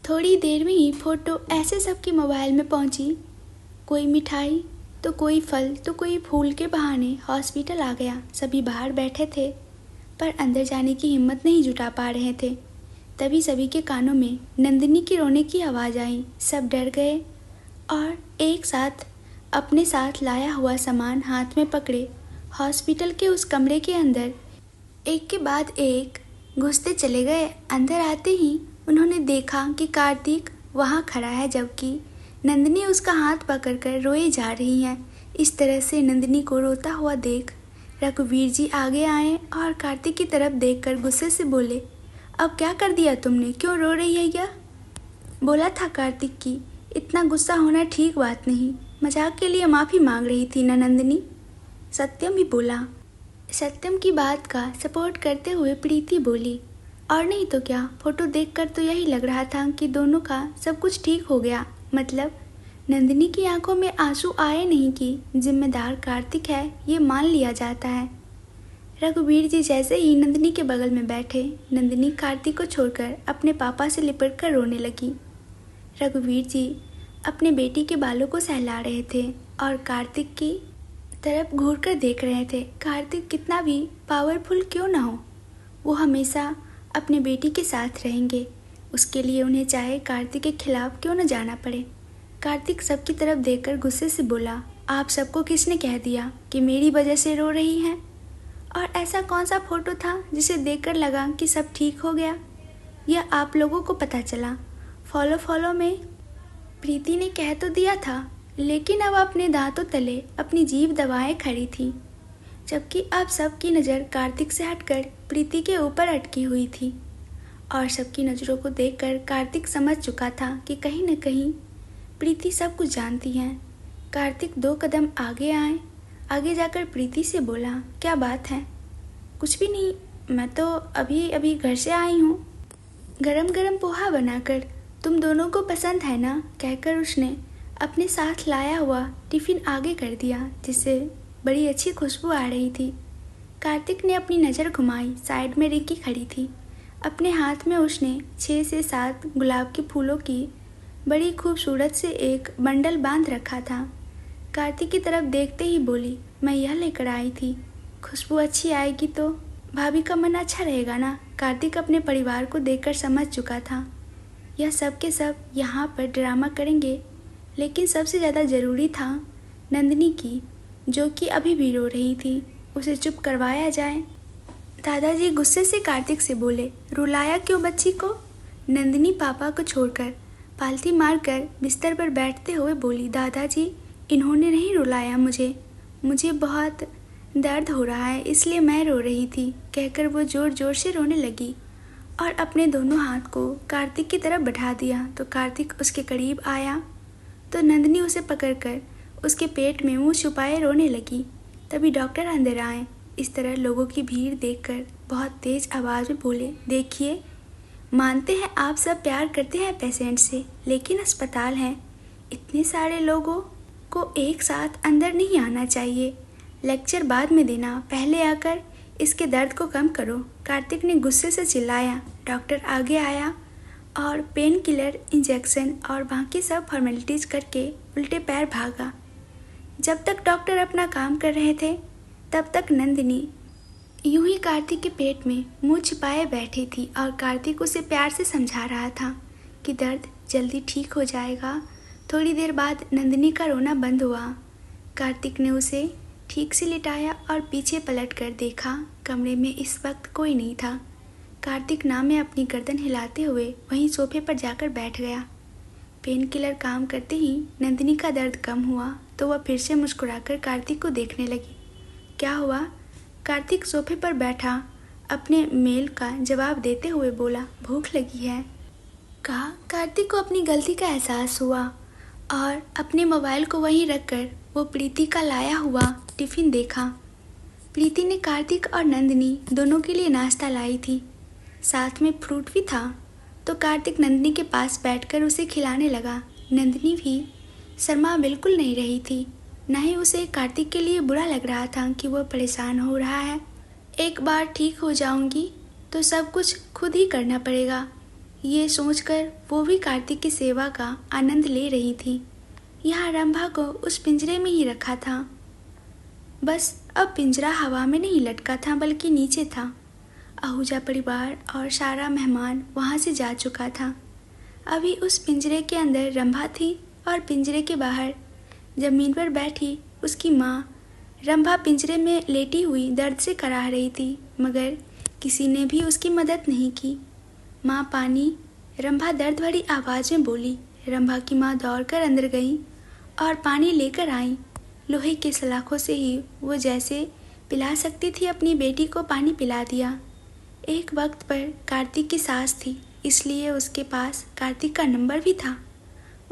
थोड़ी देर में ही फोटो ऐसे सबके मोबाइल में पहुंची। कोई मिठाई तो कोई फल तो कोई फूल के बहाने हॉस्पिटल आ गया। सभी बाहर बैठे थे पर अंदर जाने की हिम्मत नहीं जुटा पा रहे थे। तभी सभी के कानों में नंदिनी की रोने की आवाज़ आई। सब डर गए और एक साथ अपने साथ लाया हुआ सामान हाथ में पकड़े हॉस्पिटल के उस कमरे के अंदर एक के बाद एक घुसते चले गए। अंदर आते ही उन्होंने देखा कि कार्तिक वहाँ खड़ा है, जबकि नंदिनी उसका हाथ पकड़कर रोए जा रही है। इस तरह से नंदिनी को रोता हुआ देख रघुवीर जी आगे आए और कार्तिक की तरफ देखकर गुस्से से बोले, अब क्या कर दिया तुमने, क्यों रो रही है यह? बोला था कार्तिक की इतना गुस्सा होना ठीक बात नहीं, मजाक के लिए माफ़ी मांग रही थी ना नंदिनी। सत्यम भी बोला। सत्यम की बात का सपोर्ट करते हुए प्रीति बोली, और नहीं तो क्या, फोटो देखकर तो यही लग रहा था कि दोनों का सब कुछ ठीक हो गया। मतलब नंदिनी की आंखों में आंसू आए नहीं कि जिम्मेदार कार्तिक है, ये मान लिया जाता है। रघुवीर जी जैसे ही नंदिनी के बगल में बैठे, नंदिनी कार्तिक को छोड़कर अपने पापा से लिपट कर रोने लगी। रघुवीर जी अपने बेटी के बालों को सहला रहे थे और कार्तिक की तरफ घूर कर देख रहे थे। कार्तिक कितना भी पावरफुल क्यों ना हो, वो हमेशा अपने बेटी के साथ रहेंगे। उसके लिए उन्हें चाहे कार्तिक के खिलाफ क्यों न जाना पड़े। कार्तिक सबकी तरफ देखकर गुस्से से बोला, आप सबको किसने कह दिया कि मेरी वजह से रो रही हैं? और ऐसा कौन सा फोटो था जिसे देखकर लगा कि सब ठीक हो गया? यह आप लोगों को पता चला फॉलो में प्रीति ने कह तो दिया था, लेकिन अब अपने दांतों तले अपनी जीभ दबाए खड़ी थी, जबकि अब सबकी नज़र कार्तिक से हटकर प्रीति के ऊपर अटकी हुई थी। और सबकी नज़रों को देखकर कार्तिक समझ चुका था कि कहीं न कहीं प्रीति सब कुछ जानती है। कार्तिक 2 कदम आगे आए। आगे जाकर प्रीति से बोला, क्या बात है? कुछ भी नहीं, मैं तो अभी घर से आई हूँ। गरम गरम पोहा बनाकर तुम दोनों को पसंद है ना? कहकर उसने अपने साथ लाया हुआ टिफ़िन आगे कर दिया, जिससे बड़ी अच्छी खुशबू आ रही थी। कार्तिक ने अपनी नज़र घुमाई। साइड में रिकी खड़ी थी। अपने हाथ में उसने 6 से 7 गुलाब के फूलों की बड़ी खूबसूरत से एक बंडल बांध रखा था। कार्तिक की तरफ देखते ही बोली, मैं यह लेकर आई थी, खुशबू अच्छी आएगी तो भाभी का मन अच्छा रहेगा ना? कार्तिक अपने परिवार को देखकर समझ चुका था यह सब के सब यहाँ पर ड्रामा करेंगे, लेकिन सबसे ज़्यादा ज़रूरी था नंदिनी की, जो कि अभी भी रो रही थी, उसे चुप करवाया जाए। दादाजी गुस्से से कार्तिक से बोले, रुलाया क्यों बच्ची को? नंदिनी पापा को छोड़कर पालथी मारकर बिस्तर पर बैठते हुए बोली, दादाजी इन्होंने नहीं रुलाया मुझे बहुत दर्द हो रहा है, इसलिए मैं रो रही थी। कहकर वो ज़ोर ज़ोर से रोने लगी और अपने दोनों हाथ को कार्तिक की तरफ बढ़ा दिया। तो कार्तिक उसके करीब आया तो नंदिनी उसे पकड़कर उसके पेट में मुंह छुपाए रोने लगी। तभी डॉक्टर अंदर आए। इस तरह लोगों की भीड़ देखकर बहुत तेज आवाज़ में बोले, देखिए, मानते हैं आप सब प्यार करते हैं पेशेंट से, लेकिन अस्पताल है, इतने सारे लोगों को एक साथ अंदर नहीं आना चाहिए। लेक्चर बाद में देना, पहले आकर इसके दर्द को कम करो। कार्तिक ने गुस्से से चिल्लाया। डॉक्टर आगे आया और पेन किलर, इंजेक्शन और बाकी सब फॉर्मेलिटीज़ करके उल्टे पैर भागा। जब तक डॉक्टर अपना काम कर रहे थे, तब तक नंदिनी यूं ही कार्तिक के पेट में मुंह छिपाए बैठी थी और कार्तिक उसे प्यार से समझा रहा था कि दर्द जल्दी ठीक हो जाएगा। थोड़ी देर बाद नंदिनी का रोना बंद हुआ। कार्तिक ने उसे ठीक से लिटाया और पीछे पलट कर देखा। कमरे में इस वक्त कोई नहीं था। कार्तिक नाम में अपनी गर्दन हिलाते हुए वहीं सोफे पर जाकर बैठ गया। पेन किलर काम करते ही नंदिनी का दर्द कम हुआ तो वह फिर से मुस्कुराकर कार्तिक को देखने लगी। क्या हुआ? कार्तिक सोफे पर बैठा अपने मेल का जवाब देते हुए बोला, भूख लगी है। कहा। कार्तिक को अपनी गलती का एहसास हुआ और अपने मोबाइल को वहीं रखकर वो प्रीति का लाया हुआ टिफ़िन देखा। प्रीति ने कार्तिक और नंदिनी दोनों के लिए नाश्ता लाई थी, साथ में फ्रूट भी था। तो कार्तिक नंदिनी के पास बैठकर उसे खिलाने लगा। नंदिनी भी शर्मा बिल्कुल नहीं रही थी, न ही उसे कार्तिक के लिए बुरा लग रहा था कि वह परेशान हो रहा है। एक बार ठीक हो जाऊंगी तो सब कुछ खुद ही करना पड़ेगा, ये सोचकर वो भी कार्तिक की सेवा का आनंद ले रही थी। यहाँ रंभा को उस पिंजरे में ही रखा था, बस अब पिंजरा हवा में नहीं लटका था बल्कि नीचे था। आहूजा परिवार और सारा मेहमान वहाँ से जा चुका था। अभी उस पिंजरे के अंदर रंभा थी और पिंजरे के बाहर जमीन पर बैठी उसकी माँ। रंभा पिंजरे में लेटी हुई दर्द से कराह रही थी, मगर किसी ने भी उसकी मदद नहीं की। माँ पानी, रंभा दर्द भरी आवाज़ में बोली। रंभा की माँ दौड़कर अंदर गई और पानी लेकर आई। लोहे के सलाखों से ही वो जैसे पिला सकती थी अपनी बेटी को पानी पिला दिया। एक वक्त पर कार्तिक की सास थी, इसलिए उसके पास कार्तिक का नंबर भी था।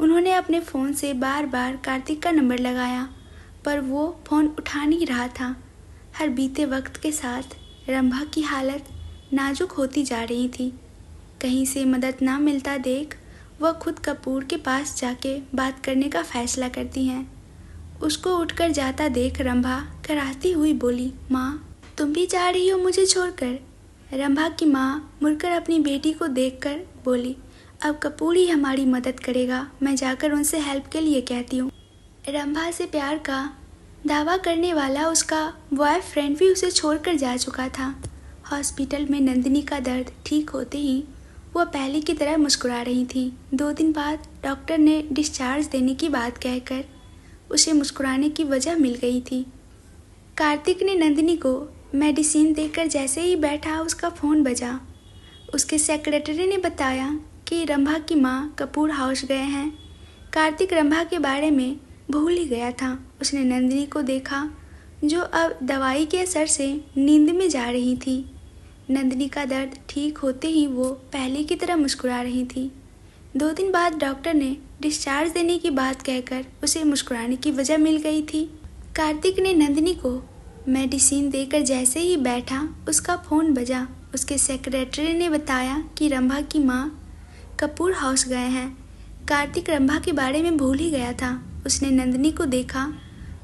उन्होंने अपने फ़ोन से बार बार कार्तिक का नंबर लगाया, पर वो फ़ोन उठा नहीं रहा था। हर बीते वक्त के साथ रंभा की हालत नाजुक होती जा रही थी। कहीं से मदद ना मिलता देख वह खुद कपूर के पास जाके बात करने का फैसला करती हैं। उसको उठकर जाता देख रंभा कराहती हुई बोली, माँ तुम भी जा रही हो मुझे छोड़कर? रंभा की माँ मुड़कर अपनी बेटी को देखकर बोली, अब कपूर ही हमारी मदद करेगा, मैं जाकर उनसे हेल्प के लिए कहती हूँ। रंभा से प्यार का दावा करने वाला उसका बॉयफ्रेंड भी उसे छोड़कर जा चुका था। हॉस्पिटल में नंदिनी का दर्द ठीक होते ही वह पहले की तरह मुस्कुरा रही थी। 2 दिन बाद डॉक्टर ने डिस्चार्ज देने की बात कहकर उसे मुस्कुराने की वजह मिल गई थी। कार्तिक ने नंदिनी को मेडिसिन देकर जैसे ही बैठा उसका फ़ोन बजा। उसके सेक्रेटरी ने बताया कि रंभा की माँ कपूर हाउस गए हैं। कार्तिक रंभा के बारे में भूल ही गया था। उसने नंदिनी को देखा जो अब दवाई के असर से नींद में जा रही थी। नंदिनी का दर्द ठीक होते ही वो पहले की तरह मुस्कुरा रही थी। 2 दिन बाद डॉक्टर ने डिस्चार्ज देने की बात कहकर उसे मुस्कुराने की वजह मिल गई थी। कार्तिक ने नंदिनी को मेडिसिन देकर जैसे ही बैठा उसका फ़ोन बजा। उसके सेक्रेटरी ने बताया कि रंभा की माँ कपूर हाउस गए हैं। कार्तिक रंभा के बारे में भूल ही गया था। उसने नंदिनी को देखा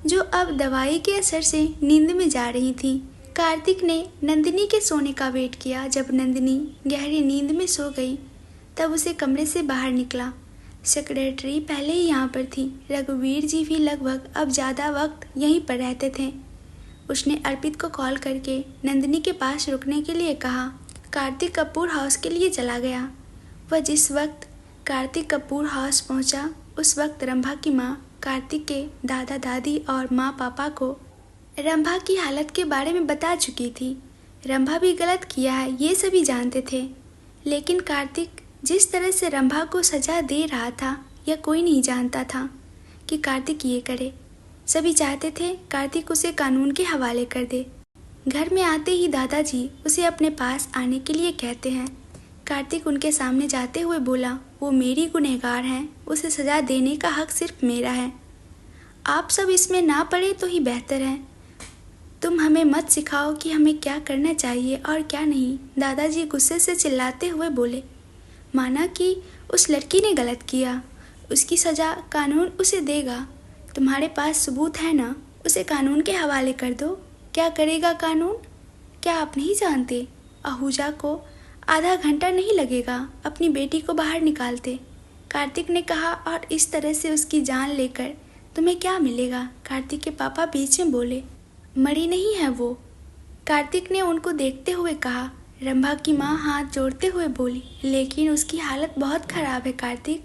जो अब दवाई के असर से नींद में जा रही थी। कार्तिक ने नंदिनी के सोने का वेट किया। जब नंदिनी गहरी नींद में सो गई तब उसे कमरे से बाहर निकला। सेक्रेटरी पहले ही यहाँ पर थी। रघुवीर जी भी लगभग अब ज़्यादा वक्त यहीं पर रहते थे। उसने अर्पित को कॉल करके नंदिनी के पास रुकने के लिए कहा। कार्तिक कपूर हाउस के लिए चला गया। वह जिस वक्त कार्तिक कपूर हाउस पहुँचा उस वक्त रंभा की माँ कार्तिक के दादा दादी और माँ पापा को रंभा की हालत के बारे में बता चुकी थी। रंभा भी गलत किया है ये सभी जानते थे, लेकिन कार्तिक जिस तरह से रंभा को सज़ा दे रहा था यह कोई नहीं जानता था कि कार्तिक ये करे। सभी चाहते थे कार्तिक उसे कानून के हवाले कर दे। घर में आते ही दादाजी उसे अपने पास आने के लिए कहते हैं। कार्तिक उनके सामने जाते हुए बोला, वो मेरी गुनहगार हैं, उसे सज़ा देने का हक सिर्फ मेरा है। आप सब इसमें ना पड़े तो ही बेहतर है। तुम हमें मत सिखाओ कि हमें क्या करना चाहिए और क्या नहीं। दादाजी गुस्से से चिल्लाते हुए बोले, माना कि उस लड़की ने गलत किया, उसकी सज़ा कानून उसे देगा। तुम्हारे पास सबूत है ना, उसे कानून के हवाले कर दो। क्या करेगा कानून? क्या आप नहीं जानते? आहूजा को आधा घंटा नहीं लगेगा अपनी बेटी को बाहर निकालते, कार्तिक ने कहा। और इस तरह से उसकी जान लेकर तुम्हें क्या मिलेगा? कार्तिक के पापा बीच में बोले, मरी नहीं है वो। कार्तिक ने उनको देखते हुए कहा। रंभा की माँ हाथ जोड़ते हुए बोली, लेकिन उसकी हालत बहुत ख़राब है कार्तिक।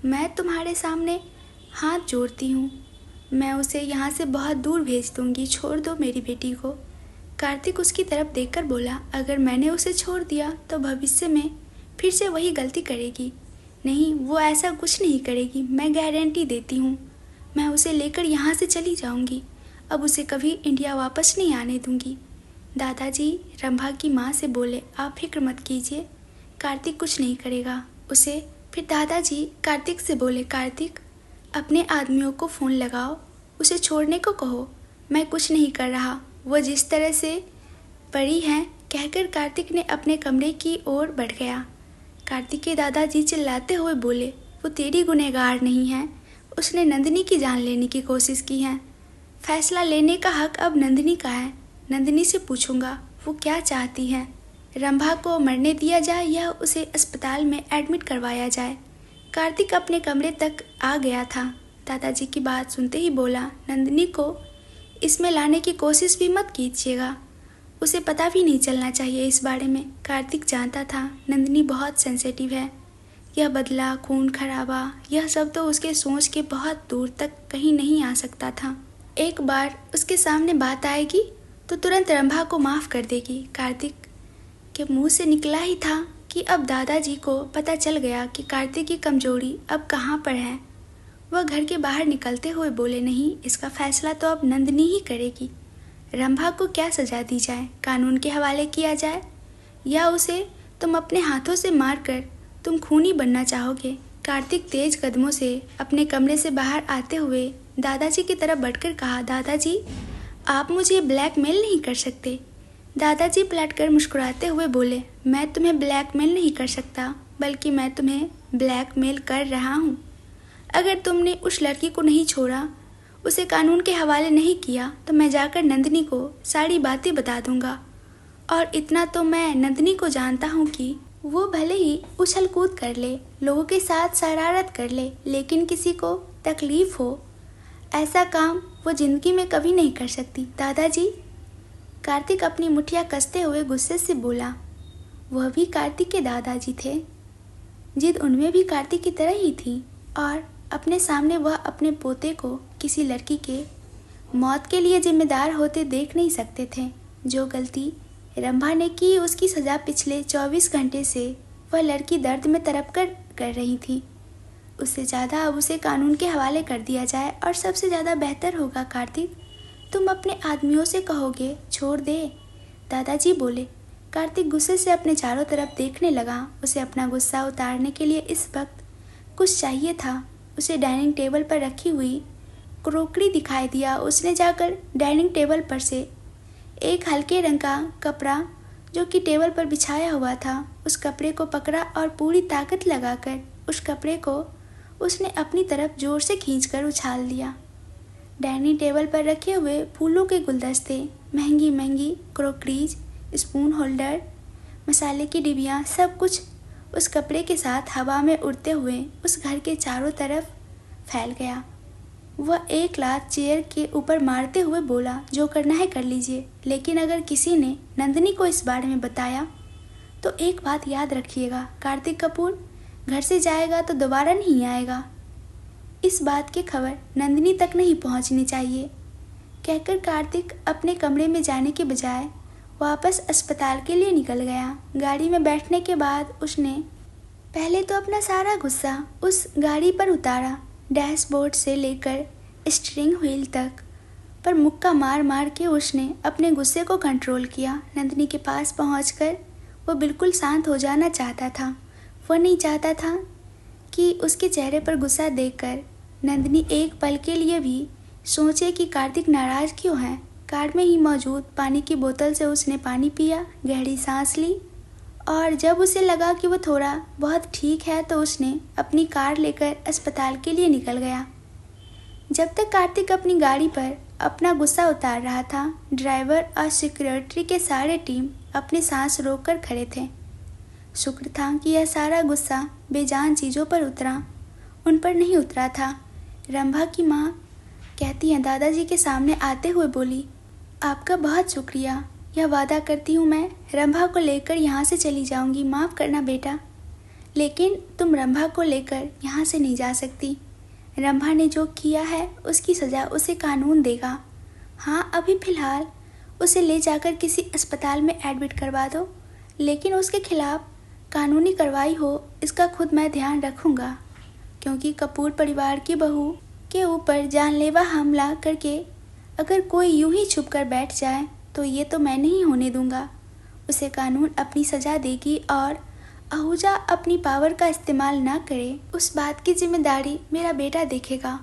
मैं तुम्हारे सामने हाथ जोड़ती हूँ, मैं उसे यहाँ से बहुत दूर भेज दूँगी। छोड़ दो मेरी बेटी को। कार्तिक उसकी तरफ देखकर बोला, अगर मैंने उसे छोड़ दिया तो भविष्य में फिर से वही गलती करेगी। नहीं, वो ऐसा कुछ नहीं करेगी, मैं गारंटी देती हूँ। मैं उसे लेकर यहाँ से चली जाऊँगी, अब उसे कभी इंडिया वापस नहीं आने दूँगी। दादाजी रंभा की माँ से बोले, आप फिक्र मत कीजिए, कार्तिक कुछ नहीं करेगा उसे। फिर दादाजी कार्तिक से बोले, कार्तिक अपने आदमियों को फ़ोन लगाओ, उसे छोड़ने को कहो, मैं कुछ नहीं कर रहा। वह जिस तरह से पड़ी हैं कहकर कार्तिक ने अपने कमरे की ओर बढ़ गया। कार्तिक के दादाजी चिल्लाते हुए बोले, वो तेरी गुनहगार नहीं है, उसने नंदिनी की जान लेने की कोशिश की है। फैसला लेने का हक अब नंदिनी का है। नंदिनी से पूछूंगा वो क्या चाहती है। रंभा को मरने दिया जाए या उसे अस्पताल में एडमिट करवाया जाए। कार्तिक अपने कमरे तक आ गया था। दादाजी की बात सुनते ही बोला, नंदिनी को इसमें लाने की कोशिश भी मत कीजिएगा, उसे पता भी नहीं चलना चाहिए इस बारे में। कार्तिक जानता था नंदिनी बहुत सेंसिटिव है। यह बदला, खून खराबा, यह सब तो उसके सोच के बहुत दूर तक कहीं नहीं आ सकता था। एक बार उसके सामने बात आएगी तो तुरंत रंभा को माफ़ कर देगी। कार्तिक के मुंह से निकला ही था कि अब दादाजी को पता चल गया कि कार्तिक की कमजोरी अब कहाँ पर है। वह घर के बाहर निकलते हुए बोले, नहीं, इसका फैसला तो अब नंदिनी ही करेगी। रंभा को क्या सजा दी जाए, कानून के हवाले किया जाए या उसे तुम अपने हाथों से मारकर तुम खूनी बनना चाहोगे? कार्तिक तेज कदमों से अपने कमरे से बाहर आते हुए दादाजी की तरफ बढ़कर कहा, दादाजी आप मुझे ब्लैकमेल नहीं कर सकते। दादाजी पलटकर मुस्कुराते हुए बोले, मैं तुम्हें ब्लैकमेल नहीं कर सकता, बल्कि मैं तुम्हें ब्लैकमेल कर रहा हूँ। अगर तुमने उस लड़की को नहीं छोड़ा, उसे कानून के हवाले नहीं किया, तो मैं जाकर नंदिनी को सारी बातें बता दूंगा। और इतना तो मैं नंदिनी को जानता हूँ कि वो भले ही उछल कूद कर ले, लोगों के साथ शरारत कर ले, लेकिन किसी को तकलीफ हो ऐसा काम वो जिंदगी में कभी नहीं कर सकती। दादाजी, कार्तिक अपनी मुठिया कसते हुए गुस्से से बोला। वह भी कार्तिक के दादाजी थे। जिद उनमें भी कार्तिक की तरह ही थी और अपने सामने वह अपने पोते को किसी लड़की के मौत के लिए जिम्मेदार होते देख नहीं सकते थे। जो गलती रंभा ने की, उसकी सज़ा पिछले 24 घंटे से वह लड़की दर्द में तड़प कर रही थी। उससे ज़्यादा अब उसे कानून के हवाले कर दिया जाए और सबसे ज़्यादा बेहतर होगा कार्तिक, तुम अपने आदमियों से कहोगे छोड़ दे। दादाजी बोले। कार्तिक गुस्से से अपने चारों तरफ देखने लगा। उसे अपना गुस्सा उतारने के लिए इस वक्त कुछ चाहिए था। उसे डाइनिंग टेबल पर रखी हुई क्रोकरी दिखाई दिया। उसने जाकर डाइनिंग टेबल पर से एक हल्के रंग का कपड़ा जो कि टेबल पर बिछाया हुआ था, उस कपड़े को पकड़ा और पूरी ताकत लगाकर उस कपड़े को उसने अपनी तरफ जोर से खींचकर उछाल दिया। डाइनिंग टेबल पर रखे हुए फूलों के गुलदस्ते, महंगी महंगी क्रोकरीज, स्पून होल्डर, मसाले की डिबियाँ, सब कुछ उस कपड़े के साथ हवा में उड़ते हुए उस घर के चारों तरफ फैल गया। वह एक लात चेयर के ऊपर मारते हुए बोला, जो करना है कर लीजिए, लेकिन अगर किसी ने नंदिनी को इस बारे में बताया तो एक बात याद रखिएगा, कार्तिक कपूर घर से जाएगा तो दोबारा नहीं आएगा। इस बात की खबर नंदिनी तक नहीं पहुंचनी चाहिए। कहकर कार्तिक अपने कमरे में जाने के बजाय वापस अस्पताल के लिए निकल गया। गाड़ी में बैठने के बाद उसने पहले तो अपना सारा गुस्सा उस गाड़ी पर उतारा। डैशबोर्ड से लेकर स्टीयरिंग व्हील तक पर मुक्का मार मार के उसने अपने गुस्से को कंट्रोल किया। नंदिनी के पास पहुंचकर वो बिल्कुल शांत हो जाना चाहता था। वह नहीं चाहता था कि उसके चेहरे पर गुस्सा देखकर नंदिनी एक पल के लिए भी सोचे कि कार्तिक नाराज़ क्यों है। कार में ही मौजूद पानी की बोतल से उसने पानी पिया, गहरी सांस ली और जब उसे लगा कि वो थोड़ा बहुत ठीक है तो उसने अपनी कार लेकर अस्पताल के लिए निकल गया। जब तक कार्तिक अपनी गाड़ी पर अपना गुस्सा उतार रहा था, ड्राइवर और सिक्योरिटी के सारे टीम अपनी सांस रोककर खड़े थे। शुक्र था कि यह सारा गुस्सा बेजान चीज़ों पर उतरा, उन पर नहीं उतरा था। रंभा की माँ कहती हैं, दादाजी के सामने आते हुए बोली, आपका बहुत शुक्रिया। यह वादा करती हूँ मैं रंभा को लेकर यहाँ से चली जाऊँगी। माफ़ करना बेटा, लेकिन तुम रंभा को लेकर यहाँ से नहीं जा सकती। रंभा ने जो किया है उसकी सज़ा उसे कानून देगा। हाँ, अभी फ़िलहाल उसे ले जाकर किसी अस्पताल में एडमिट करवा दो, लेकिन उसके खिलाफ़ कानूनी कार्रवाई हो इसका खुद मैं ध्यान रखूँगा, क्योंकि कपूर परिवार की बहू के ऊपर जानलेवा हमला करके अगर कोई यूं ही छुप कर बैठ जाए तो ये तो मैं नहीं होने दूंगा। उसे कानून अपनी सज़ा देगी और आहूजा अपनी पावर का इस्तेमाल ना करे, उस बात की जिम्मेदारी मेरा बेटा देखेगा।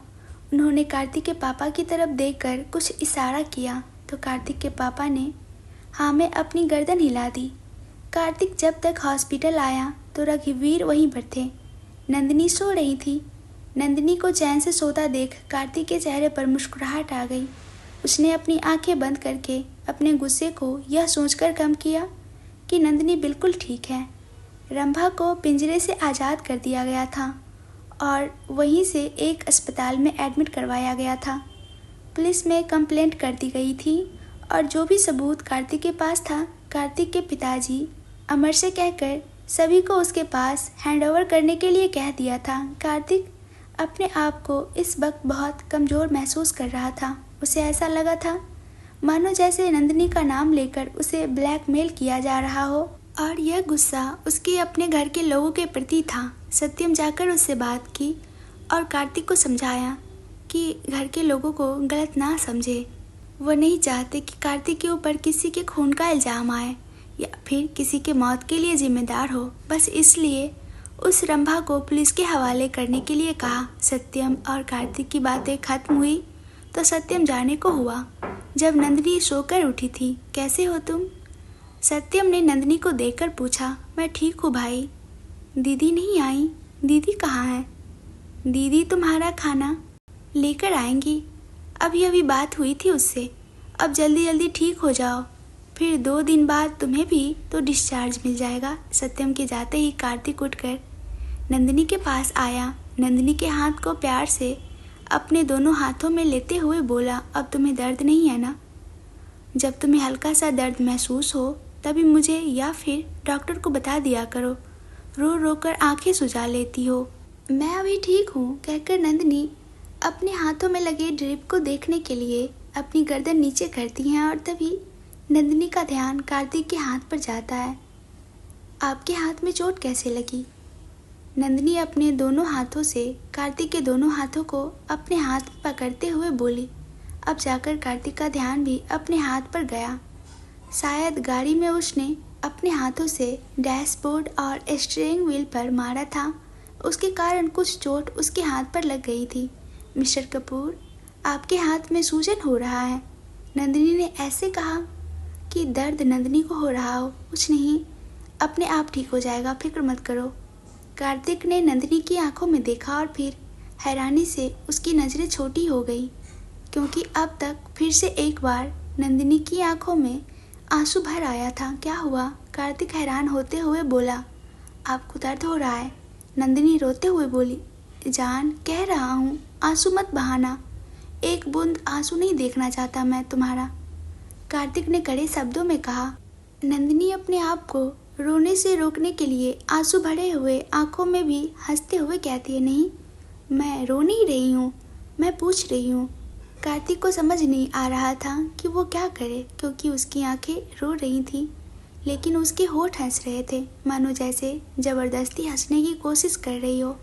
उन्होंने कार्तिक के पापा की तरफ देखकर कुछ इशारा किया तो कार्तिक के पापा ने हाँ में अपनी गर्दन हिला दी। कार्तिक जब तक हॉस्पिटल आया तो रघुवीर वहीं पर थे। नंदिनी सो रही थी। नंदिनी को चैन से सोता देख कार्तिक के चेहरे पर मुस्कुराहट आ गई। उसने अपनी आंखें बंद करके अपने गुस्से को यह सोचकर कम किया कि नंदिनी बिल्कुल ठीक है। रंभा को पिंजरे से आज़ाद कर दिया गया था और वहीं से एक अस्पताल में एडमिट करवाया गया था। पुलिस में कंप्लेंट कर दी गई थी और जो भी सबूत कार्तिक के पास था, कार्तिक के पिताजी अमर से कहकर सभी को उसके पास हैंडओवर करने के लिए कह दिया था। कार्तिक अपने आप को इस वक्त बहुत कमज़ोर महसूस कर रहा था। उसे ऐसा लगा था मानो जैसे नंदिनी का नाम लेकर उसे ब्लैकमेल किया जा रहा हो और यह गुस्सा उसके अपने घर के लोगों के प्रति था। सत्यम जाकर उससे बात की और कार्तिक को समझाया कि घर के लोगों को गलत ना समझे। वो नहीं चाहते कि कार्तिक के ऊपर किसी के खून का इल्ज़ाम आए या फिर किसी के मौत के लिए जिम्मेदार हो। बस इसलिए उस रंभा को पुलिस के हवाले करने के लिए कहा। सत्यम और कार्तिक की बातें खत्म हुई तो सत्यम जाने को हुआ। जब नंदिनी सोकर उठी थी, कैसे हो तुम? सत्यम ने नंदिनी को देखकर पूछा। मैं ठीक हूँ भाई। दीदी नहीं आई? दीदी कहाँ है? दीदी तुम्हारा खाना लेकर आएंगी। अभी बात हुई थी उससे। अब जल्दी जल्दी ठीक हो जाओ, फिर 2 दिन बाद तुम्हें भी तो डिस्चार्ज मिल जाएगा। सत्यम के जाते ही कार्तिक उठकर नंदिनी के पास आया। नंदिनी के हाथ को प्यार से अपने दोनों हाथों में लेते हुए बोला, अब तुम्हें दर्द नहीं है ना? जब तुम्हें हल्का सा दर्द महसूस हो तभी मुझे या फिर डॉक्टर को बता दिया करो। रो रो कर आंखें सुझा लेती हो। मैं अभी ठीक हूँ कहकर नंदिनी अपने हाथों में लगे ड्रिप को देखने के लिए अपनी गर्दन नीचे करती हैं और तभी नंदिनी का ध्यान कार्तिक के हाथ पर जाता है। आपके हाथ में चोट कैसे लगी? नंदिनी अपने दोनों हाथों से कार्तिक के दोनों हाथों को अपने हाथ में पकड़ते हुए बोली। अब जाकर कार्तिक का ध्यान भी अपने हाथ पर गया। शायद गाड़ी में उसने अपने हाथों से डैशबोर्ड और स्टीयरिंग व्हील पर मारा था, उसके कारण कुछ चोट उसके हाथ पर लग गई थी। मिस्टर कपूर, आपके हाथ में सूजन हो रहा है। नंदिनी ने ऐसे कहा कि दर्द नंदिनी को हो रहा हो। कुछ नहीं, अपने आप ठीक हो जाएगा, फिक्र मत करो। कार्तिक ने नंदिनी की आंखों में देखा और फिर हैरानी से उसकी नज़रें छोटी हो गई, क्योंकि अब तक फिर से एक बार नंदिनी की आंखों में आंसू भर आया था। क्या हुआ? कार्तिक हैरान होते हुए बोला। आपको दर्द हो रहा है? नंदिनी रोते हुए बोली। जान, कह रहा हूँ आंसू मत बहाना। एक बूंद आंसू नहीं देखना चाहता मैं तुम्हारा, कार्तिक ने कड़े शब्दों में कहा। नंदिनी अपने आप को रोने से रोकने के लिए आंसू भरे हुए आंखों में भी हंसते हुए कहती है, नहीं, मैं रो नहीं रही हूँ, मैं पूछ रही हूँ। कार्तिक को समझ नहीं आ रहा था कि वो क्या करे, क्योंकि उसकी आंखें रो रही थीं लेकिन उसके होठ हंस रहे थे, मानो जैसे ज़बरदस्ती हंसने की कोशिश कर रही हो,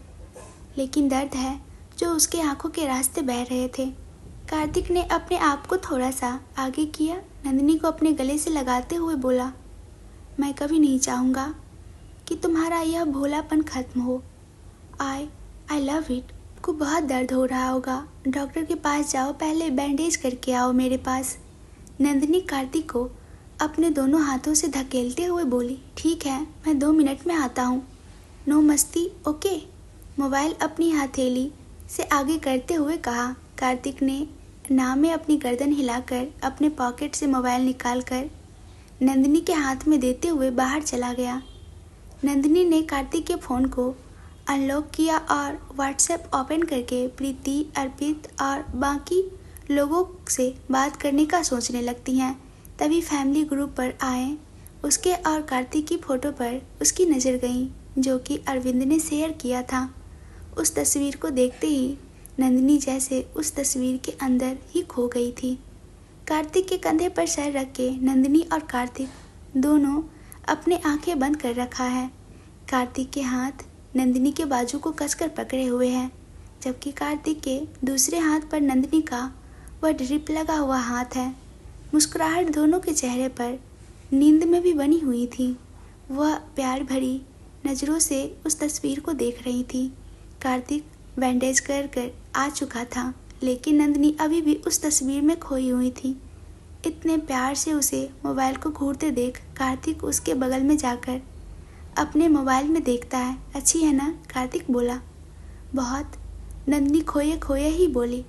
लेकिन दर्द है जो उसके आंखों के रास्ते बह रहे थे। कार्तिक ने अपने आप को थोड़ा सा आगे किया, नंदिनी को अपने गले से लगाते हुए बोला, मैं कभी नहीं चाहूँगा कि तुम्हारा यह भोलापन खत्म हो। I love it. को बहुत दर्द हो रहा होगा, डॉक्टर के पास जाओ, पहले बैंडेज करके आओ मेरे पास। नंदिनी कार्तिक को अपने दोनों हाथों से धकेलते हुए बोली, ठीक है, मैं 2 मिनट में आता हूँ। नो मस्ती, ओके? मोबाइल अपनी हथेली से आगे करते हुए कहा। कार्तिक ने ना में अपनी गर्दन हिलाकर अपने पॉकेट से मोबाइल निकालकर नंदिनी के हाथ में देते हुए बाहर चला गया। नंदिनी ने कार्तिक के फ़ोन को अनलॉक किया और व्हाट्सएप ओपन करके प्रीति, अर्पित और बाकी लोगों से बात करने का सोचने लगती हैं। तभी फैमिली ग्रुप पर आए उसके और कार्तिक की फ़ोटो पर उसकी नज़र गई, जो कि अरविंद ने शेयर किया था। उस तस्वीर को देखते ही नंदिनी जैसे उस तस्वीर के अंदर ही खो गई थी। कार्तिक के कंधे पर सर रख के नंदिनी और कार्तिक दोनों अपने आंखें बंद कर रखा है। कार्तिक के हाथ नंदिनी के बाजू को कसकर पकड़े हुए हैं, जबकि कार्तिक के दूसरे हाथ पर नंदिनी का वह ड्रिप लगा हुआ हाथ है। मुस्कुराहट दोनों के चेहरे पर नींद में भी बनी हुई थी। वह प्यार भरी नज़रों से उस तस्वीर को देख रही थी। कार्तिक बैंडेज कर कर आ चुका था, लेकिन नंदिनी अभी भी उस तस्वीर में खोई हुई थी। इतने प्यार से उसे मोबाइल को घूरते देख कार्तिक उसके बगल में जाकर अपने मोबाइल में देखता है। अच्छी है ना? कार्तिक बोला। बहुत, नंदिनी खोए खोए ही बोली।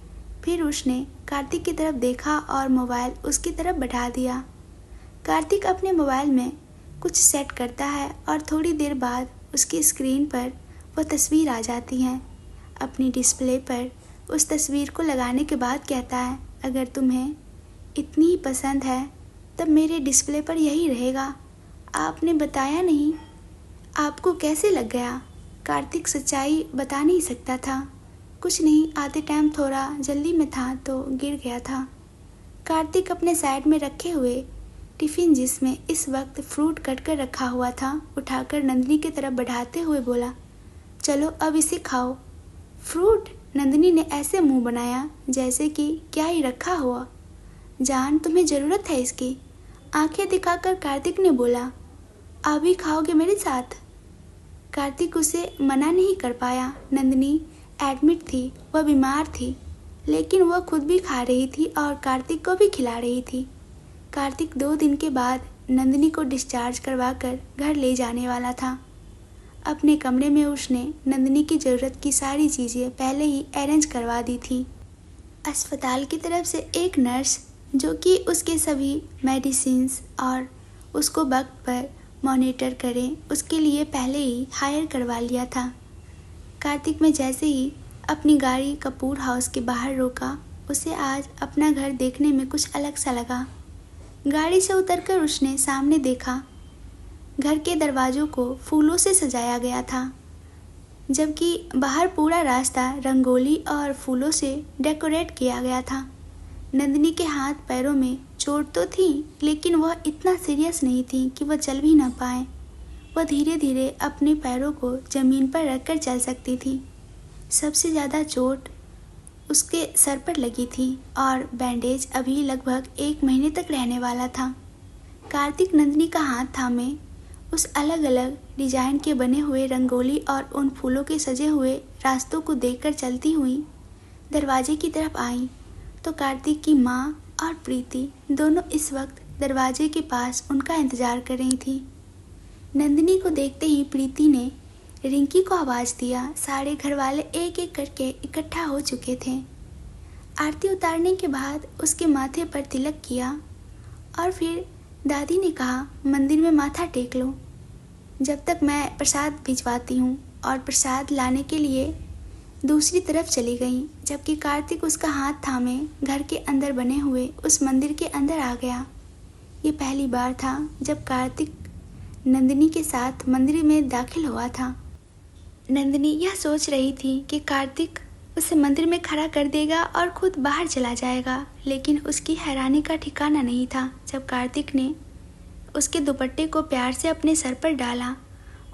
फिर उसने कार्तिक की तरफ देखा और मोबाइल उसकी तरफ बढ़ा दिया। कार्तिक अपने मोबाइल में कुछ सेट करता है और थोड़ी देर बाद उसकी स्क्रीन पर वह तस्वीर आ जाती है। अपनी डिस्प्ले पर उस तस्वीर को लगाने के बाद कहता है, अगर तुम्हें इतनी ही पसंद है तब मेरे डिस्प्ले पर यही रहेगा। आपने बताया नहीं, आपको कैसे लग गया? कार्तिक सच्चाई बता नहीं सकता था। कुछ नहीं, आते टाइम थोड़ा जल्दी में था तो गिर गया था। कार्तिक अपने साइड में रखे हुए टिफ़िन जिसमें इस वक्त फ्रूट कट कर रखा हुआ था उठाकर नंदिनी की तरफ बढ़ाते हुए बोला, चलो अब इसे खाओ। फ्रूट? नंदिनी ने ऐसे मुंह बनाया जैसे कि क्या ही रखा हुआ। जान, तुम्हें ज़रूरत है इसकी? आंखें दिखाकर कार्तिक ने बोला, आप भी खाओगे मेरे साथ? कार्तिक उसे मना नहीं कर पाया। नंदिनी एडमिट थी, वह बीमार थी, लेकिन वह खुद भी खा रही थी और कार्तिक को भी खिला रही थी। कार्तिक 2 दिन के बाद नंदिनी को डिस्चार्ज करवाकर घर ले जाने वाला था। अपने कमरे में उसने नंदिनी की ज़रूरत की सारी चीज़ें पहले ही अरेंज करवा दी थी। अस्पताल की तरफ से एक नर्स जो कि उसके सभी मेडिसिन्स और उसको वक्त पर मॉनिटर करें, उसके लिए पहले ही हायर करवा लिया था। कार्तिक में जैसे ही अपनी गाड़ी कपूर हाउस के बाहर रोका, उसे आज अपना घर देखने में कुछ अलग सा लगा। गाड़ी से उतरकर उसने सामने देखा, घर के दरवाज़ों को फूलों से सजाया गया था, जबकि बाहर पूरा रास्ता रंगोली और फूलों से डेकोरेट किया गया था। नंदिनी के हाथ पैरों में चोट तो थी, लेकिन वह इतना सीरियस नहीं थी कि वह चल भी ना पाए। वह धीरे धीरे अपने पैरों को ज़मीन पर रखकर चल सकती थी। सबसे ज़्यादा चोट उसके सर पर लगी थी और बैंडेज अभी लगभग 1 महीने तक रहने वाला था। कार्तिक नंदिनी का हाथ थामे उस अलग अलग डिजाइन के बने हुए रंगोली और उन फूलों के सजे हुए रास्तों को देखकर चलती हुई दरवाजे की तरफ आई तो कार्तिक की माँ और प्रीति दोनों इस वक्त दरवाजे के पास उनका इंतजार कर रही थी। नंदिनी को देखते ही प्रीति ने रिंकी को आवाज़ दिया। सारे घर वाले एक एक करके इकट्ठा हो चुके थे। आरती उतारने के बाद उसके माथे पर तिलक किया और फिर दादी ने कहा, मंदिर में माथा टेक लो जब तक मैं प्रसाद भिजवाती हूँ, और प्रसाद लाने के लिए दूसरी तरफ चली गई, जबकि कार्तिक उसका हाथ थामे घर के अंदर बने हुए उस मंदिर के अंदर आ गया। ये पहली बार था जब कार्तिक नंदिनी के साथ मंदिर में दाखिल हुआ था। नंदिनी यह सोच रही थी कि कार्तिक उसे मंदिर में खड़ा कर देगा और खुद बाहर चला जाएगा, लेकिन उसकी हैरानी का ठिकाना नहीं था जब कार्तिक ने उसके दुपट्टे को प्यार से अपने सर पर डाला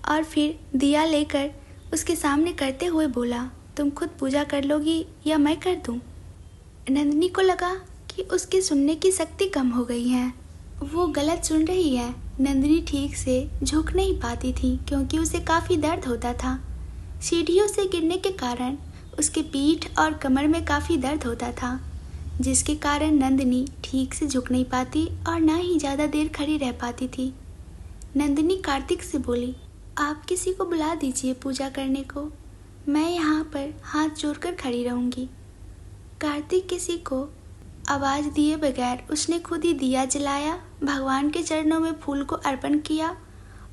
और फिर दिया लेकर उसके सामने करते हुए बोला, तुम खुद पूजा कर लोगी या मैं कर दूं? नंदिनी को लगा कि उसके सुनने की शक्ति कम हो गई है, वो गलत सुन रही है। नंदिनी ठीक से झुक नहीं पाती थी क्योंकि उसे काफ़ी दर्द होता था। सीढ़ियों से गिरने के कारण उसके पीठ और कमर में काफ़ी दर्द होता था, जिसके कारण नंदिनी ठीक से झुक नहीं पाती और ना ही ज़्यादा देर खड़ी रह पाती थी। नंदिनी कार्तिक से बोली, आप किसी को बुला दीजिए पूजा करने को, मैं यहाँ पर हाथ जोड़कर खड़ी रहूँगी। कार्तिक किसी को आवाज़ दिए बगैर उसने खुद ही दिया जलाया, भगवान के चरणों में फूल को अर्पण किया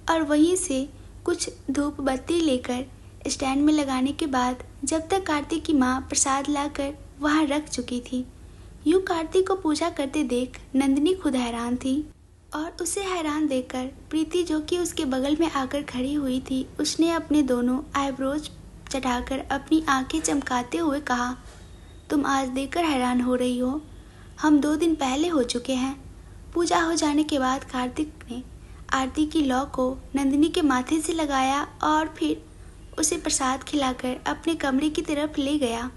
और वहीं से कुछ धूप बत्ती लेकर स्टैंड में लगाने के बाद जब तक कार्तिक की माँ प्रसाद लाकर वहाँ रख चुकी थी, यूँ कार्तिक को पूजा करते देख नंदिनी खुद हैरान थी और उसे हैरान देखकर प्रीति जो कि उसके बगल में आकर खड़ी हुई थी, उसने अपने दोनों आईब्रोज चढ़ाकर अपनी आंखें चमकाते हुए कहा, तुम आज देखकर हैरान हो रही हो, हम 2 दिन पहले हो चुके हैं। पूजा हो जाने के बाद कार्तिक ने आरती की लौ को नंदिनी के माथे से लगाया और फिर उसे प्रसाद खिलाकर अपने कमरे की तरफ ले गया।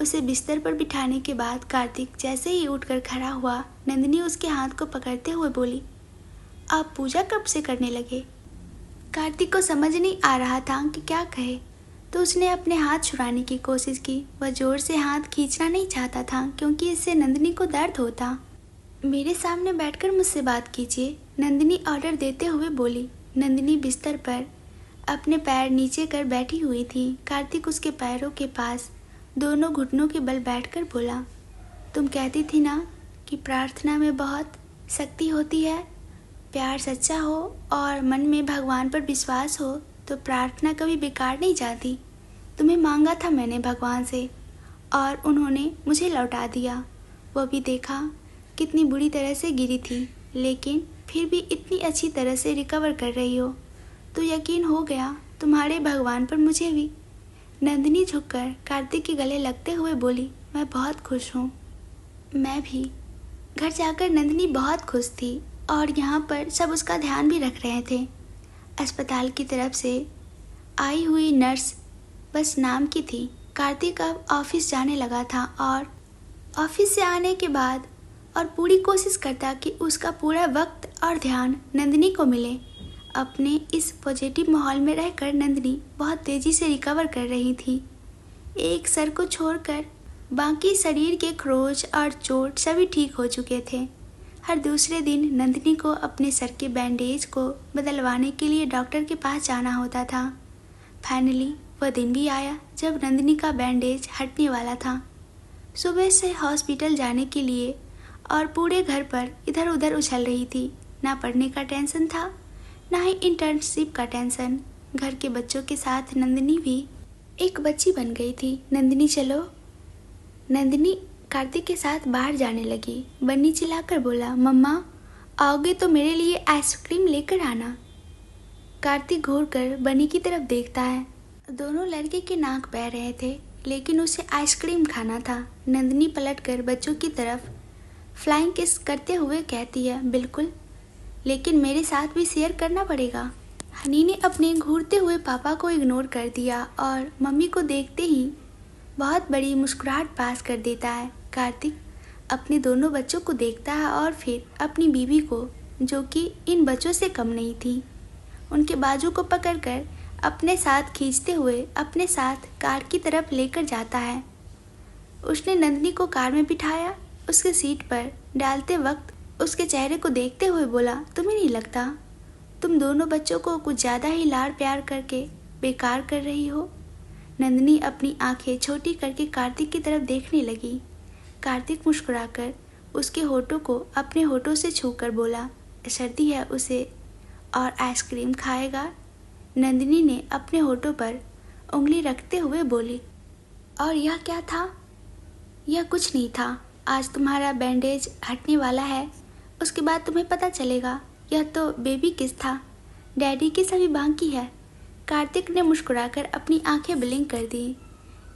उसे बिस्तर पर बिठाने के बाद कार्तिक जैसे ही उठकर खड़ा हुआ, नंदिनी उसके हाथ को पकड़ते हुए बोली, आप पूजा कब से करने लगे? कार्तिक को समझ नहीं आ रहा था कि क्या कहे, तो उसने अपने हाथ छुड़ाने की कोशिश की। वह जोर से हाथ खींचना नहीं चाहता था क्योंकि इससे नंदिनी को दर्द होता। मेरे सामने बैठकर मुझसे बात कीजिए, नंदिनी ऑर्डर देते हुए बोली। नंदिनी बिस्तर पर अपने पैर नीचे कर बैठी हुई थी। कार्तिक उसके पैरों के पास दोनों घुटनों के बल बैठकर बोला, तुम कहती थी ना कि प्रार्थना में बहुत शक्ति होती है, प्यार सच्चा हो और मन में भगवान पर विश्वास हो तो प्रार्थना कभी बेकार नहीं जाती। तुम्हें मांगा था मैंने भगवान से और उन्होंने मुझे लौटा दिया। वो भी देखा कितनी बुरी तरह से गिरी थी, लेकिन फिर भी इतनी अच्छी तरह से रिकवर कर रही हो, तो यकीन हो गया तुम्हारे भगवान पर मुझे भी। नंदिनी झुककर कार्तिक के गले लगते हुए बोली, मैं बहुत खुश हूँ। मैं भी। घर जाकर नंदिनी बहुत खुश थी और यहाँ पर सब उसका ध्यान भी रख रहे थे। अस्पताल की तरफ से आई हुई नर्स बस नाम की थी। कार्तिक अब ऑफिस जाने लगा था और ऑफिस से आने के बाद और पूरी कोशिश करता कि उसका पूरा वक्त और ध्यान नंदिनी को मिले। अपने इस पॉजिटिव माहौल में रहकर नंदिनी बहुत तेज़ी से रिकवर कर रही थी। एक सर को छोड़कर बाकी शरीर के खरोच और चोट सभी ठीक हो चुके थे। हर दूसरे दिन नंदिनी को अपने सर के बैंडेज को बदलवाने के लिए डॉक्टर के पास जाना होता था। फाइनली वह दिन भी आया जब नंदिनी का बैंडेज हटने वाला था। सुबह से हॉस्पिटल जाने के लिए और पूरे घर पर इधर उधर उछल रही थी। ना पढ़ने का टेंशन था, ना ही इंटर्नशिप का टेंशन। घर के बच्चों के साथ नंदिनी भी एक बच्ची बन गई थी। नंदिनी चलो। नंदिनी कार्तिक के साथ बाहर जाने लगी। बन्नी चिल्लाकर बोला, मम्मा आओगे तो मेरे लिए आइसक्रीम लेकर आना। कार्तिक घूर कर बन्नी की तरफ देखता है। दोनों लड़के के नाक बह रहे थे, लेकिन उसे आइसक्रीम खाना था। नंदिनी पलटकर बच्चों की तरफ फ्लाइंग किस करते हुए कहती है, बिल्कुल, लेकिन मेरे साथ भी शेयर करना पड़ेगा। हनी ने अपने घूरते हुए पापा को इग्नोर कर दिया और मम्मी को देखते ही बहुत बड़ी मुस्कुराहट पास कर देता है। कार्तिक अपने दोनों बच्चों को देखता है और फिर अपनी बीवी को, जो कि इन बच्चों से कम नहीं थी, उनके बाजू को पकड़कर अपने साथ खींचते हुए अपने साथ कार की तरफ लेकर जाता है। उसने नंदिनी को कार में बिठाया। उसके सीट पर डालते वक्त उसके चेहरे को देखते हुए बोला, तुम्हें नहीं लगता तुम दोनों बच्चों को कुछ ज़्यादा ही लाड प्यार करके बेकार कर रही हो? नंदिनी अपनी आंखें छोटी करके कार्तिक की तरफ देखने लगी। कार्तिक मुस्कुराकर उसके होठों को अपने होठों से छूकर बोला, सर्दी है उसे और आइसक्रीम खाएगा। नंदिनी ने अपने होठों पर उंगली रखते हुए बोली, और यह क्या था? यह कुछ नहीं था। आज तुम्हारा बैंडेज हटने वाला है, उसके बाद तुम्हें पता चलेगा। यह तो बेबी किस था, डैडी की सभी बाकी है। कार्तिक ने मुस्कुराकर अपनी आंखें ब्लिंक कर दी।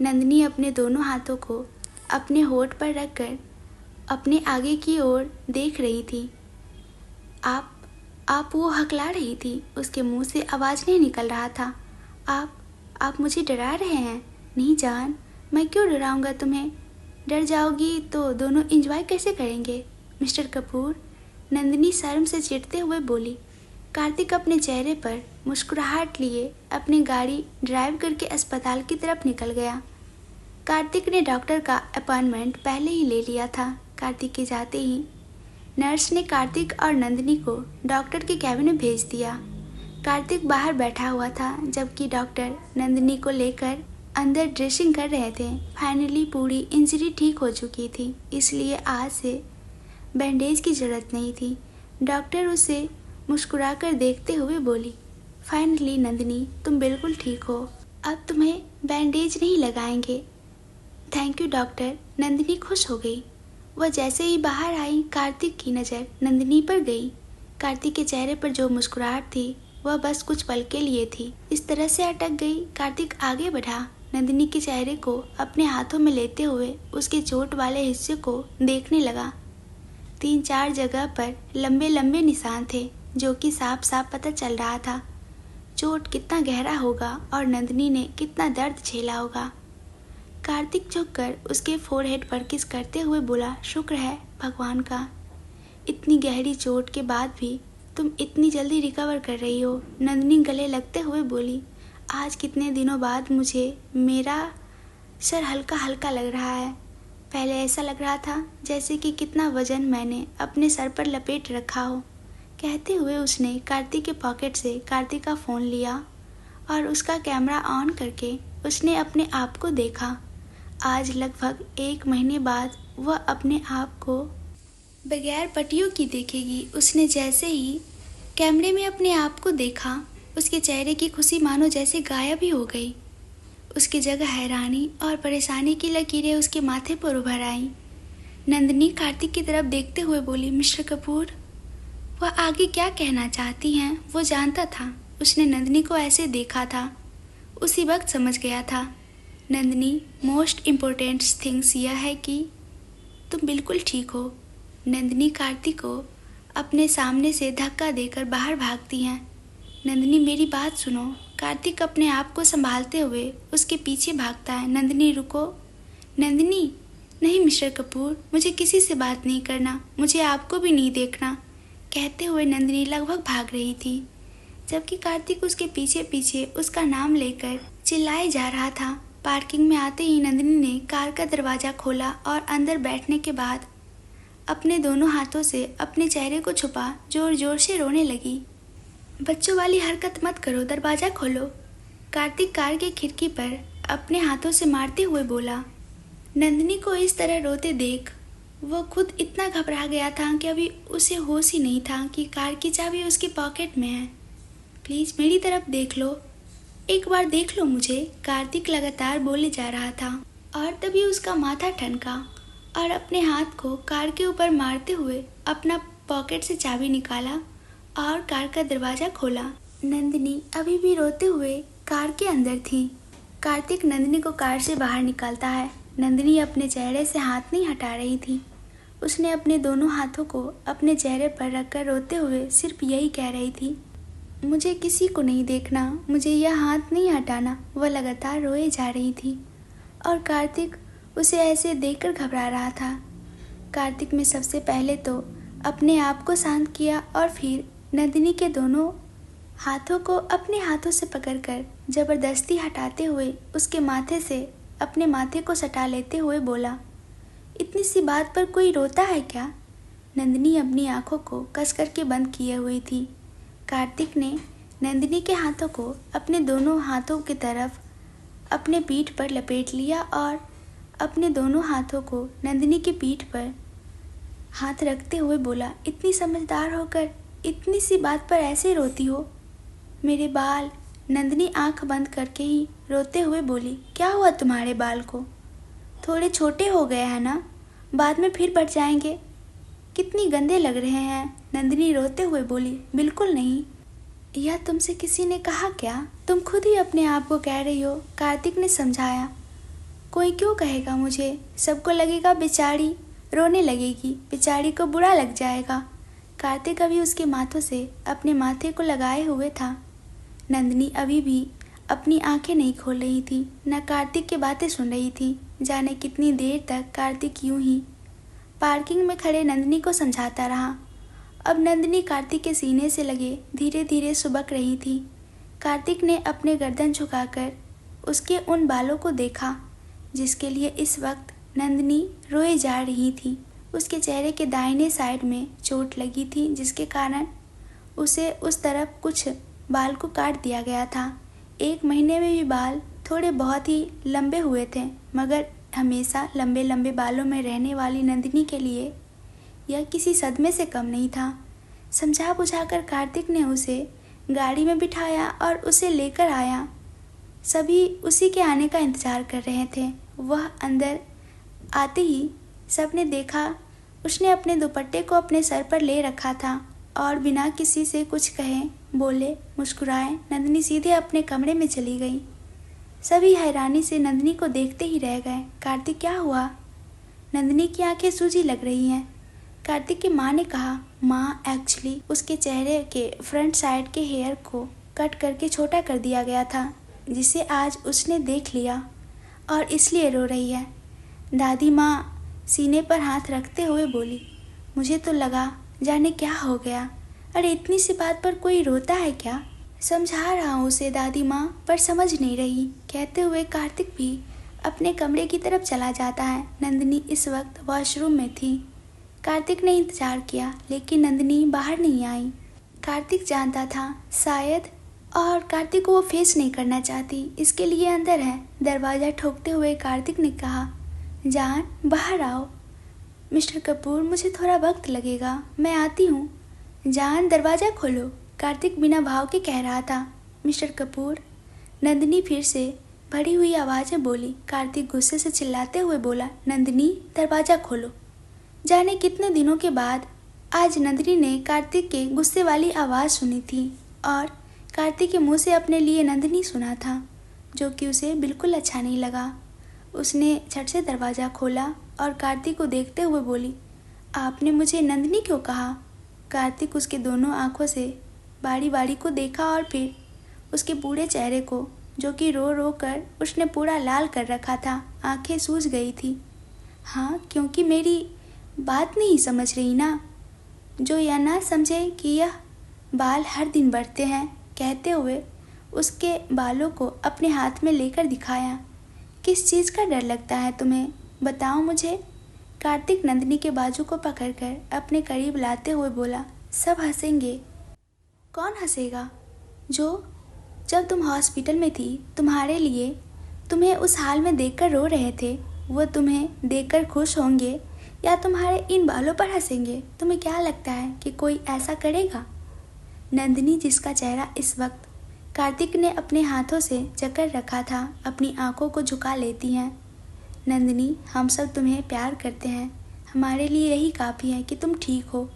नंदिनी अपने दोनों हाथों को अपने होठ पर रखकर अपने आगे की ओर देख रही थी। आप वो हकला रही थी। उसके मुंह से आवाज़ नहीं निकल रहा था। आप मुझे डरा रहे हैं? नहीं जान, मैं क्यों डराऊंगा तुम्हें? डर जाओगी तो दोनों एंजॉय कैसे करेंगे मिस्टर कपूर? नंदिनी शर्म से चिढ़ते हुए बोली। कार्तिक अपने चेहरे पर मुस्कुराहट लिए अपनी गाड़ी ड्राइव करके अस्पताल की तरफ निकल गया। कार्तिक ने डॉक्टर का अपॉइंटमेंट पहले ही ले लिया था। कार्तिक के जाते ही नर्स ने कार्तिक और नंदिनी को डॉक्टर के कैबिन में भेज दिया। कार्तिक बाहर बैठा हुआ था, जबकि डॉक्टर नंदिनी को लेकर अंदर ड्रेसिंग कर रहे थे। फाइनली पूरी इंजरी ठीक हो चुकी थी, इसलिए आज से बैंडेज की ज़रूरत नहीं थी। डॉक्टर उसे मुस्कुराकर देखते हुए बोली, फाइनली नंदिनी तुम बिल्कुल ठीक हो, अब तुम्हें बैंडेज नहीं लगाएंगे। Thank you doctor. नंदिनी खुश हो गई। वह जैसे ही बाहर आई, कार्तिक की नज़र नंदिनी पर गई। कार्तिक के चेहरे पर जो मुस्कुराहट थी वह बस कुछ पल के लिए थी, इस तरह से अटक गई। कार्तिक आगे बढ़ा, नंदिनी के चेहरे को अपने हाथों में लेते हुए उसके चोट वाले हिस्से को देखने लगा। 3-4 जगह पर लंबे लंबे निशान थे, जो कि साफ साफ पता चल रहा था चोट कितना गहरा होगा और नंदिनी ने कितना दर्द झेला होगा। कार्तिक झुककर उसके फोरहेड पर किस करते हुए बोला, शुक्र है भगवान का, इतनी गहरी चोट के बाद भी तुम इतनी जल्दी रिकवर कर रही हो। नंदिनी गले लगते हुए बोली, आज कितने दिनों बाद मुझे मेरा सर हल्का हल्का लग रहा है। पहले ऐसा लग रहा था जैसे कि कितना वजन मैंने अपने सर पर लपेट रखा हो। कहते हुए उसने कार्तिक के पॉकेट से कार्तिक का फ़ोन लिया और उसका कैमरा ऑन करके उसने अपने आप को देखा। आज लगभग 1 महीने बाद वह अपने आप को बगैर पट्टियों की देखेगी। उसने जैसे ही कैमरे में अपने आप को देखा। उसके चेहरे की खुशी मानो जैसे गायब ही हो गई। उसकी जगह हैरानी और परेशानी की लकीरें उसके माथे पर उभर आईं। नंदिनी कार्तिक की तरफ देखते हुए बोली, मिस्टर कपूर। वह आगे क्या कहना चाहती हैं वो जानता था। उसने नंदिनी को ऐसे देखा था, उसी वक्त समझ गया था। नंदिनी, मोस्ट इम्पोर्टेंट थिंग्स यह है कि तुम बिल्कुल ठीक हो। नंदिनी कार्तिक को अपने सामने से धक्का देकर बाहर भागती हैं। नंदिनी, मेरी बात सुनो। कार्तिक अपने आप को संभालते हुए उसके पीछे भागता है। नंदिनी, रुको। नंदिनी, नहीं मिस्टर कपूर, मुझे किसी से बात नहीं करना, मुझे आपको भी नहीं देखना, कहते हुए नंदिनी लगभग भाग रही थी, जबकि कार्तिक उसके पीछे पीछे उसका नाम लेकर चिल्लाए जा रहा था। पार्किंग में आते ही नंदिनी ने कार का दरवाज़ा खोला और अंदर बैठने के बाद अपने दोनों हाथों से अपने चेहरे को छुपा जोर जोर से रोने लगी। बच्चों वाली हरकत मत करो, दरवाज़ा खोलो, कार्तिक कार की खिड़की पर अपने हाथों से मारते हुए बोला। नंदिनी को इस तरह रोते देख वह खुद इतना घबरा गया था कि अभी उसे होश ही नहीं था कि कार की चाबी उसके पॉकेट में है। प्लीज़ मेरी तरफ देख लो, एक बार देख लो मुझे, कार्तिक लगातार बोले जा रहा था। और तभी उसका माथा ठनका और अपने हाथ को कार के ऊपर मारते हुए अपना पॉकेट से चाबी निकाला और कार का दरवाज़ा खोला। नंदिनी अभी भी रोते हुए कार के अंदर थी। कार्तिक नंदिनी को कार से बाहर निकालता है। नंदिनी अपने चेहरे से हाथ नहीं हटा रही थी। उसने अपने दोनों हाथों को अपने चेहरे पर रखकर रोते हुए सिर्फ यही कह रही थी, मुझे किसी को नहीं देखना, मुझे यह हाथ नहीं हटाना। वह लगातार रोए जा रही थी और कार्तिक उसे ऐसे देखकर घबरा रहा था। कार्तिक ने सबसे पहले तो अपने आप को शांत किया और फिर नंदिनी के दोनों हाथों को अपने हाथों से पकड़कर जबरदस्ती हटाते हुए उसके माथे से अपने माथे को सटा लेते हुए बोला, इतनी सी बात पर कोई रोता है क्या? नंदिनी अपनी आंखों को कस करके बंद किए हुई थी। कार्तिक ने नंदिनी के हाथों को अपने दोनों हाथों की तरफ अपने पीठ पर लपेट लिया और अपने दोनों हाथों को नंदिनी की पीठ पर हाथ रखते हुए बोला, इतनी समझदार होकर इतनी सी बात पर ऐसे रोती हो? मेरे बाल। नंदिनी आंख बंद करके ही रोते हुए बोली, क्या हुआ तुम्हारे बाल को? थोड़े छोटे हो गए हैं ना, बाद में फिर बढ़ जाएंगे, कितनी गंदे लग रहे हैं। नंदिनी रोते हुए बोली, बिल्कुल नहीं। यह तुमसे किसी ने कहा क्या? तुम खुद ही अपने आप को कह रही हो, कार्तिक ने समझाया। कोई क्यों कहेगा मुझे, सबको लगेगा बेचारी रोने लगेगी, बेचारी को बुरा लग जाएगा। कार्तिक अभी उसके माथों से अपने माथे को लगाए हुए था। नंदिनी अभी भी अपनी आंखें नहीं खोल रही थी, न कार्तिक की बातें सुन रही थी। जाने कितनी देर तक कार्तिक यूं ही पार्किंग में खड़े नंदिनी को समझाता रहा। अब नंदिनी कार्तिक के सीने से लगे धीरे धीरे सुबक रही थी। कार्तिक ने अपने गर्दन झुकाकर उसके उन बालों को देखा जिसके लिए इस वक्त नंदिनी रोए जा रही थी। उसके चेहरे के दाहिने साइड में चोट लगी थी, जिसके कारण उसे उस तरफ कुछ बाल को काट दिया गया था। 1 महीने में भी बाल थोड़े बहुत ही लंबे हुए थे, मगर हमेशा लंबे लंबे बालों में रहने वाली नंदिनी के लिए यह किसी सदमे से कम नहीं था। समझा बुझाकर कार्तिक ने उसे गाड़ी में बिठाया और उसे लेकर आया। सभी उसी के आने का इंतज़ार कर रहे थे। वह अंदर आते ही सबने देखा उसने अपने दुपट्टे को अपने सर पर ले रखा था और बिना किसी से कुछ कहे, बोले, मुस्कुराए नंदिनी सीधे अपने कमरे में चली गई। सभी हैरानी से नंदिनी को देखते ही रह गए। कार्तिक, क्या हुआ? नंदिनी की आंखें सूजी लग रही हैं। कार्तिक की माँ ने कहा, माँ एक्चुअली उसके चेहरे के फ्रंट साइड के हेयर को कट करके छोटा कर दिया गया था, जिसे आज उसने देख लिया और इसलिए रो रही है। दादी माँ सीने पर हाथ रखते हुए बोली, मुझे तो लगा जाने क्या हो गया। अरे इतनी सी बात पर कोई रोता है क्या? समझा रहा हूँ उसे दादी माँ, पर समझ नहीं रही, कहते हुए कार्तिक भी अपने कमरे की तरफ चला जाता है। नंदिनी इस वक्त वॉशरूम में थी। कार्तिक ने इंतजार किया लेकिन नंदिनी बाहर नहीं आई। कार्तिक जानता था शायद, और कार्तिक को वो फेस नहीं करना चाहती, इसके लिए अंदर है। दरवाज़ा ठोकते हुए कार्तिक ने कहा, जान बाहर आओ। मिस्टर कपूर, मुझे थोड़ा वक्त लगेगा, मैं आती हूँ। जान दरवाज़ा खोलो। कार्तिक बिना भाव के कह रहा था। मिस्टर कपूर। नंदिनी फिर से भरी हुई आवाज़ में बोली। कार्तिक गुस्से से चिल्लाते हुए बोला, नंदिनी दरवाज़ा खोलो। जाने कितने दिनों के बाद आज नंदिनी ने कार्तिक के गुस्से वाली आवाज़ सुनी थी और कार्तिक के मुंह से अपने लिए नंदिनी सुना था, जो कि उसे बिल्कुल अच्छा नहीं लगा। उसने झट से दरवाज़ा खोला और कार्तिक को देखते हुए बोली, आपने मुझे नंदिनी क्यों कहा? कार्तिक उसके दोनों आंखों से बारी बारी को देखा और फिर उसके बूढ़े चेहरे को, जो कि रो रो कर उसने पूरा लाल कर रखा था। आंखें सूज गई थी। हाँ, क्योंकि मेरी बात नहीं समझ रही ना, जो यह ना समझे कि यह बाल हर दिन बढ़ते हैं। कहते हुए उसके बालों को अपने हाथ में लेकर दिखाया। किस चीज़ का डर लगता है तुम्हें, बताओ मुझे। कार्तिक नंदिनी के बाजू को पकड़कर अपने करीब लाते हुए बोला, सब हंसेंगे। कौन हंसेगा? जो जब तुम हॉस्पिटल में थी तुम्हारे लिए तुम्हें उस हाल में देखकर रो रहे थे, वो तुम्हें देखकर खुश होंगे या तुम्हारे इन बालों पर हंसेंगे? तुम्हें क्या लगता है कि कोई ऐसा करेगा? नंदिनी, जिसका चेहरा इस वक्त कार्तिक ने अपने हाथों से जकड़ रखा था, अपनी आंखों को झुका लेती हैं। नंदिनी, हम सब तुम्हें प्यार करते हैं। हमारे लिए यही काफ़ी है कि तुम ठीक हो,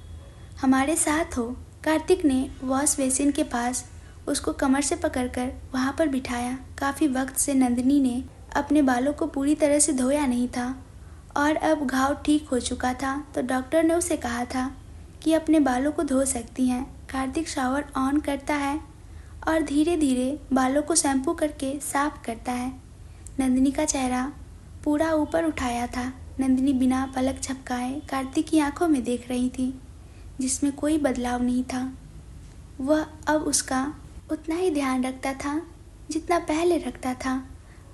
हमारे साथ हो। कार्तिक ने वॉश बेसिन के पास उसको कमर से पकड़कर वहाँ पर बिठाया। काफ़ी वक्त से नंदिनी ने अपने बालों को पूरी तरह से धोया नहीं था और अब घाव ठीक हो चुका था, तो डॉक्टर ने उसे कहा था कि अपने बालों को धो सकती हैं। कार्तिक शावर ऑन करता है और धीरे धीरे बालों को शैम्पू करके साफ करता है। नंदिनी का चेहरा पूरा ऊपर उठाया था। नंदिनी बिना पलक झपकाए कार्तिक की आंखों में देख रही थी, जिसमें कोई बदलाव नहीं था। वह अब उसका उतना ही ध्यान रखता था जितना पहले रखता था।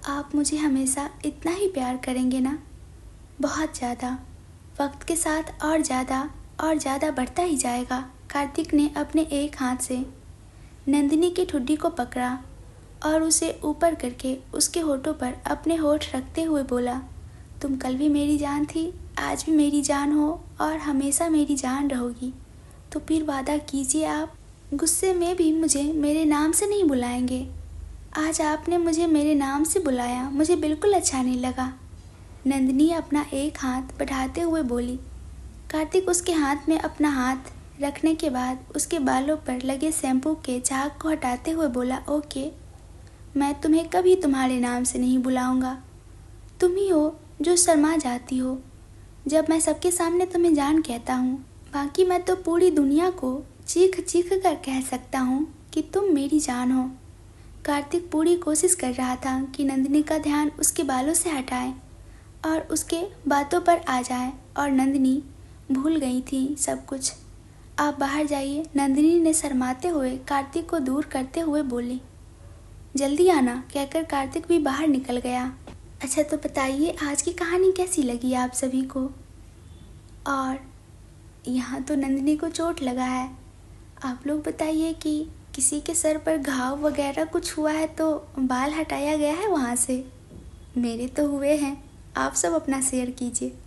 आप मुझे हमेशा इतना ही प्यार करेंगे ना? बहुत ज़्यादा। वक्त के साथ और ज़्यादा बढ़ता ही जाएगा। कार्तिक ने अपने एक हाथ से नंदिनी की ठुड्डी को पकड़ा और उसे ऊपर करके उसके होठों पर अपने होठ रखते हुए बोला, तुम कल भी मेरी जान थी, आज भी मेरी जान हो और हमेशा मेरी जान रहोगी। तो फिर वादा कीजिए आप गुस्से में भी मुझे मेरे नाम से नहीं बुलाएंगे। आज आपने मुझे मेरे नाम से बुलाया, मुझे बिल्कुल अच्छा नहीं लगा। नंदिनी अपना एक हाथ बढ़ाते हुए बोली। कार्तिक उसके हाथ में अपना हाथ रखने के बाद उसके बालों पर लगे शैम्पू के झाग को हटाते हुए बोला, ओके, मैं तुम्हें कभी तुम्हारे नाम से नहीं बुलाऊंगा। तुम ही हो जो शर्मा जाती हो जब मैं सबके सामने तुम्हें जान कहता हूँ। बाकी मैं तो पूरी दुनिया को चीख चीख कर कह सकता हूँ कि तुम मेरी जान हो। कार्तिक पूरी कोशिश कर रहा था कि नंदिनी का ध्यान उसके बालों से हटाए और उसके बातों पर आ जाए, और नंदिनी भूल गई थी सब कुछ। आप बाहर जाइए, नंदिनी ने शर्माते हुए कार्तिक को दूर करते हुए बोली। जल्दी आना, कहकर कार्तिक भी बाहर निकल गया। अच्छा, तो बताइए आज की कहानी कैसी लगी आप सभी को? और यहाँ तो नंदिनी को चोट लगा है। आप लोग बताइए कि किसी के सर पर घाव वगैरह कुछ हुआ है तो बाल हटाया गया है वहाँ से? मेरे तो हुए हैं। आप सब अपना शेयर कीजिए।